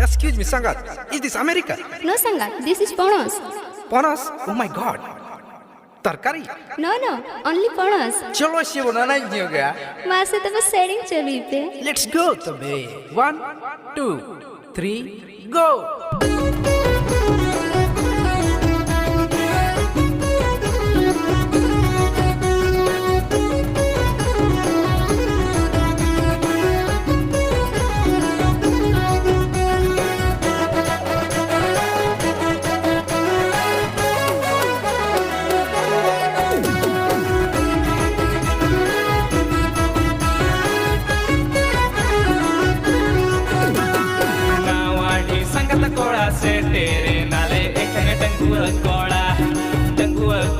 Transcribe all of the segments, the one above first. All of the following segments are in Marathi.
Excuse me, Sangat. Is this America? No, Sangat. This is Ponos. Ponas? Oh my God. तरकारी? No, only Ponos. चलो इसे बनाना ही होगा. माँ से तो बस सेटिंग चली पे. Let's go तबे. 1, 2, 3, go. कोड़ा से तेरे नाले एक टंगुआ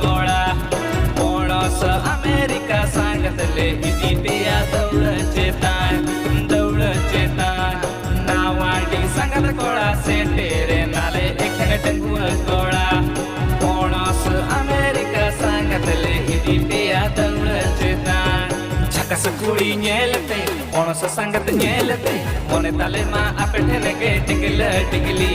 कोड़ा पोणोस अमेरिका सांगत ले इतिया दौड़ चेतान नावाडी सांगत कोड़ा से तेरे नाले एक टंगुआ कोड़ा पोणोस अमेरिका सांगत ले इतिया दौड़ चेतान झकस कुड़ी ñelete पोणोस सांगत ñelete मोने ताले मा आपेठे नेगे टिगली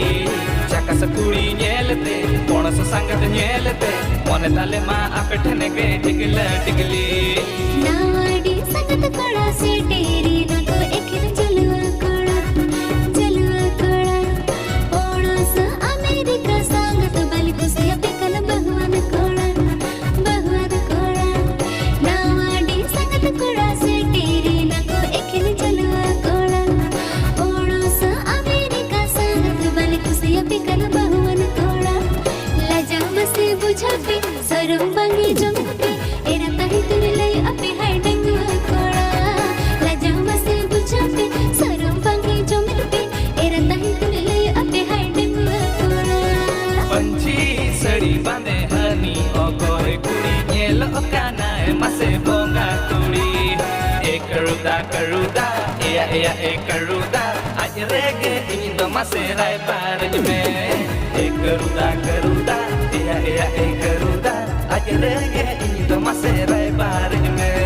झकस कुड़ी ñelete पोणोस सांगत ñelete मोने ताले मा आपेठे नेगे टिगली नावाडी सांगत कोड़ा से तेरी नको एकिन जलुआ कोड़ा पोणोस अमेरिका सांगत बलि कुसिया पेकन बहुवन कोड़ा नावाडी सांगत कोड़ा से तेरी नको एकिन जलुआ कोड़ा पोणोस अमेरिका सांगत बलि कुसिया पेकन बहुवन कोड़ा लजा मसे बुझापे सरम बंगी जमते एरा तही तुरे लय अपे हाय डंगुआ कोड़ा लजा मसे बुझापे सरम बंगी जमते एरा तही तुरे लय अपे हाय डंगुआ कोड़ा पंछी सड़ी बांधे हनी ओ कोरे कुड़ी ñel okana mase bonga कुड़ी करुदा ए करुदा आज रेगे इndo mase rai baraj में करुदा ए करुदा आज रेगे इndo mase rai baraj में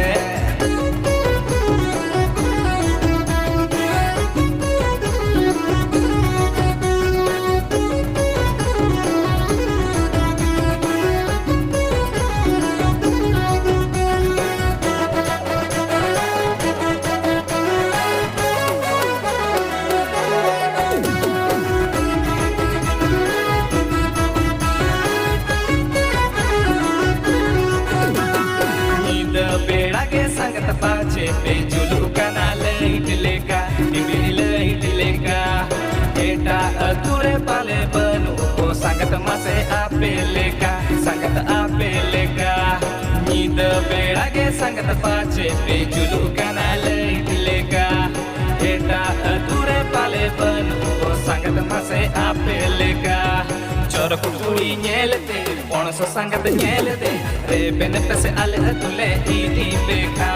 संगत पाचे पे जुलू कना लैट लेका एटा अधूरे पाले बनू को संगत मसे आपे लेका नींद बेड़ा के संगत पाचे पे जुलू कना लैट लेका एटा अधूरे पाले बनू को संगत मसे आपे लेका चोरक कुड़ी ñelete पोणस संगत ñelete रे बेन पसे आले तुले इदी बेखा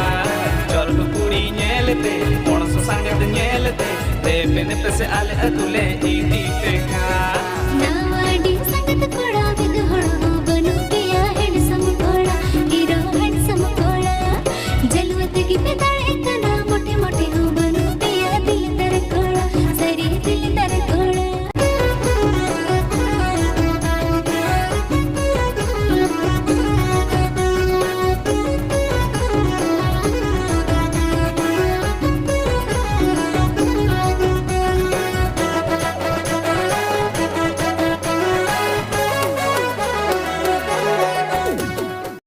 चोरक कुड़ी ñelete पोणस संगत ñelete रे बेन पसे आले तुले इदी बेखा